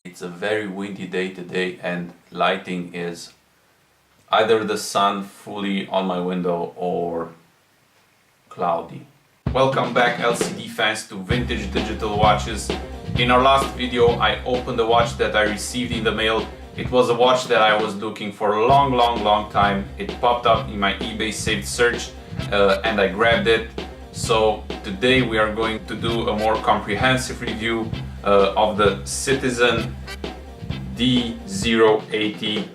It's a very windy day today and lighting is either the sun fully on my window or cloudy. Welcome back LCD fans to Vintage Digital Watches. In our last video I opened a watch that I received in the mail. It was a watch that I was looking for a long time. It popped up in my eBay saved search and I grabbed it. So today we are going to do a more comprehensive review of the Citizen D080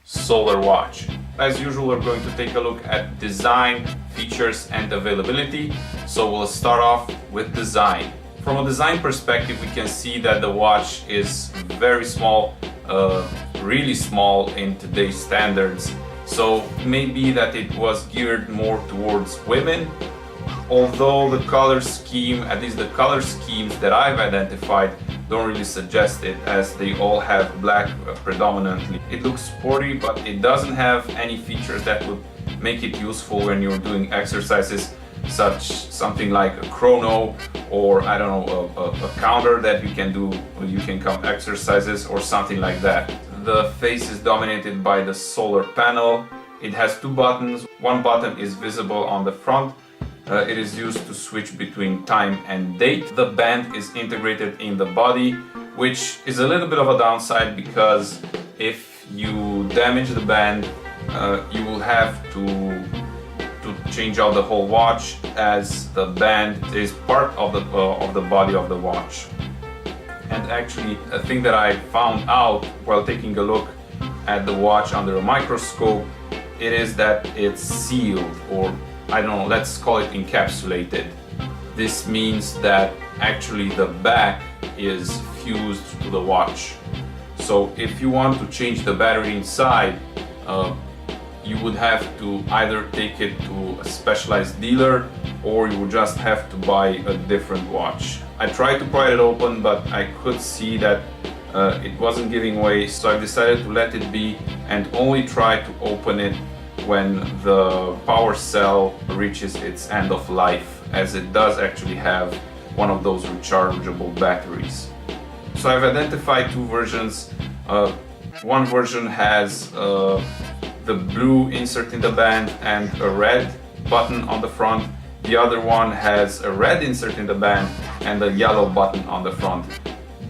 solar watch. As usual, we're going to take a look at design, features and availability. So we'll start off with design. From a design perspective, we can see that the watch is very small, really small in today's standards. So maybe that it was geared more towards women. Although the color scheme, at least the color schemes that I've identified, don't really suggest it, as they all have black predominantly. It looks sporty, but it doesn't have any features that would make it useful when you're doing exercises, something like a chrono or I don't know, a counter that you can do, you can count exercises or something like that. The face is dominated by the solar panel. It has two buttons. One button is visible on the front. It is used to switch between time and date. The band is integrated in the body, which is a little bit of a downside because if you damage the band, you will have to change out the whole watch, as the band is part of the body of the watch. And actually, a thing that I found out while taking a look at the watch under a microscope, it is that it's sealed, or I don't know, let's call it encapsulated. This means that actually the back is fused to the watch. So if you want to change the battery inside, you would have to either take it to a specialized dealer or you would just have to buy a different watch. I tried to pry it open, but I could see that it wasn't giving way, so I decided to let it be and only try to open it when the power cell reaches its end of life, as it does actually have one of those rechargeable batteries. So I've identified two versions. One version has the blue insert in the band and a red button on the front. The other one has a red insert in the band and a yellow button on the front.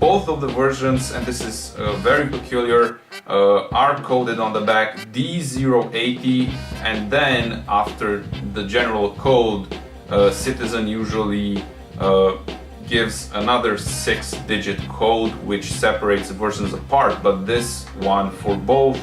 Both of the versions, and this is very peculiar, are coded on the back D080, and then after the general code, Citizen usually gives another 6-digit code which separates the versions apart, but this one, for both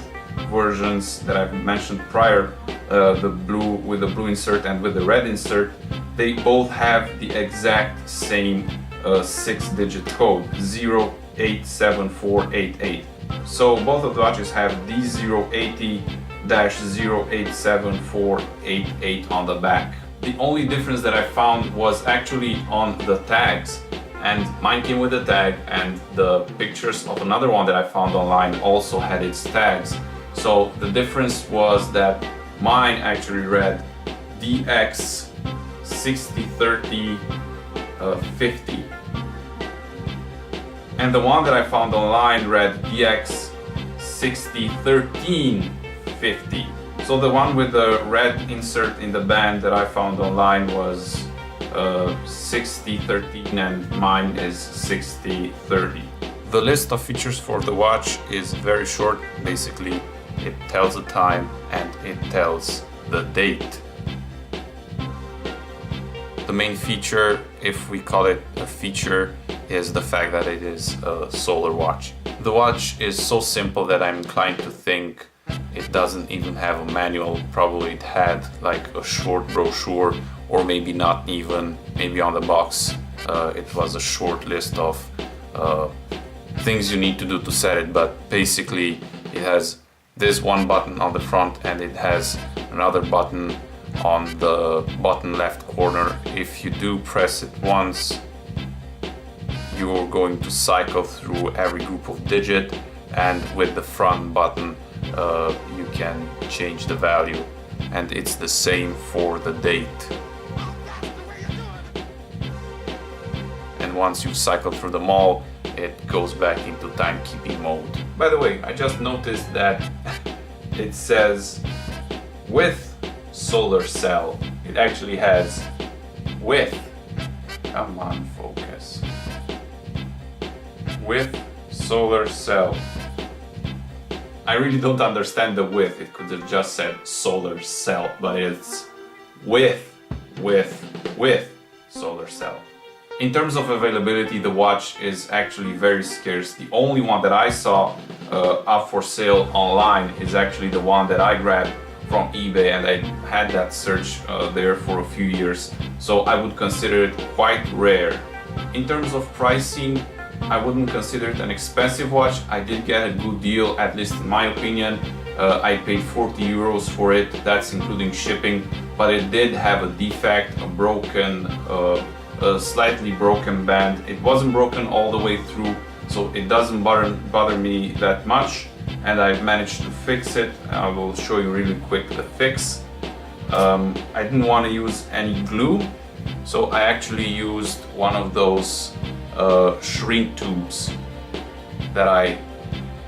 versions that I've mentioned prior, the blue with the blue insert and with the red insert, they both have the exact same 6-digit code, 087488. So both of the watches have D080-087488 on the back. The only difference that I found was actually on the tags, and mine came with a tag, and the pictures of another one that I found online also had its tags. So the difference was that mine actually read DX 6030-50. And the one that I found online read DX 6013-50. So the one with the red insert in the band that I found online was 6013 and mine is 6030. The list of features for the watch is very short. Basically, it tells the time and it tells the date. The main feature, if we call it a feature, is the fact that it is a solar watch. The watch is so simple that I'm inclined to think it doesn't even have a manual. Probably it had like a short brochure, or maybe not even, maybe on the box it was a short list of things you need to do to set it, but basically it has this one button on the front and it has another button on the bottom left corner. If you do press it once, you're going to cycle through every group of digit, and with the front button you can change the value, and it's the same for the date. And once you've cycled through them all, it goes back into timekeeping mode. By the way, I just noticed that it says with solar cell. It actually has with. Come on, focus. With solar cell. I really don't understand the with. It could have just said solar cell, but it's with solar cell. In terms of availability, the watch is actually very scarce. The only one that I saw up for sale online is actually the one that I grabbed from eBay, and I had that search there for a few years, so I would consider it quite rare. In terms of pricing, I wouldn't consider it an expensive watch. I did get a good deal, at least in my opinion. I paid 40 euros for it, that's including shipping, but it did have a defect, a slightly broken band. It wasn't broken all the way through, so it doesn't bother me that much, and I've managed to fix it. I will show you really quick the fix. I didn't want to use any glue, so I actually used one of those shrink tubes that I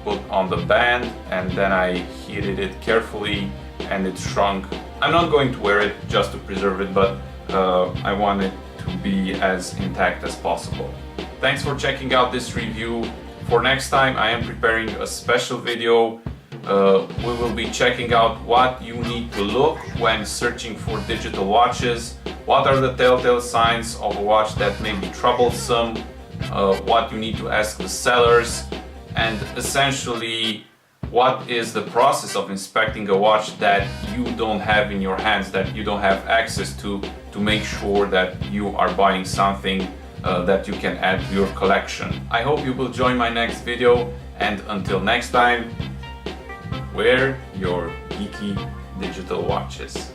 put on the band, and then I heated it carefully and it shrunk. I'm not going to wear it just to preserve it, but I want it to be as intact as possible. Thanks for checking out this review. For next time, I am preparing a special video. We will be checking out what you need to look when searching for digital watches, what are the telltale signs of a watch that may be troublesome, what you need to ask the sellers, and essentially what is the process of inspecting a watch that you don't have in your hands, that you don't have access to make sure that you are buying something that you can add to your collection. I hope you will join my next video, and until next time, wear your geeky digital watches.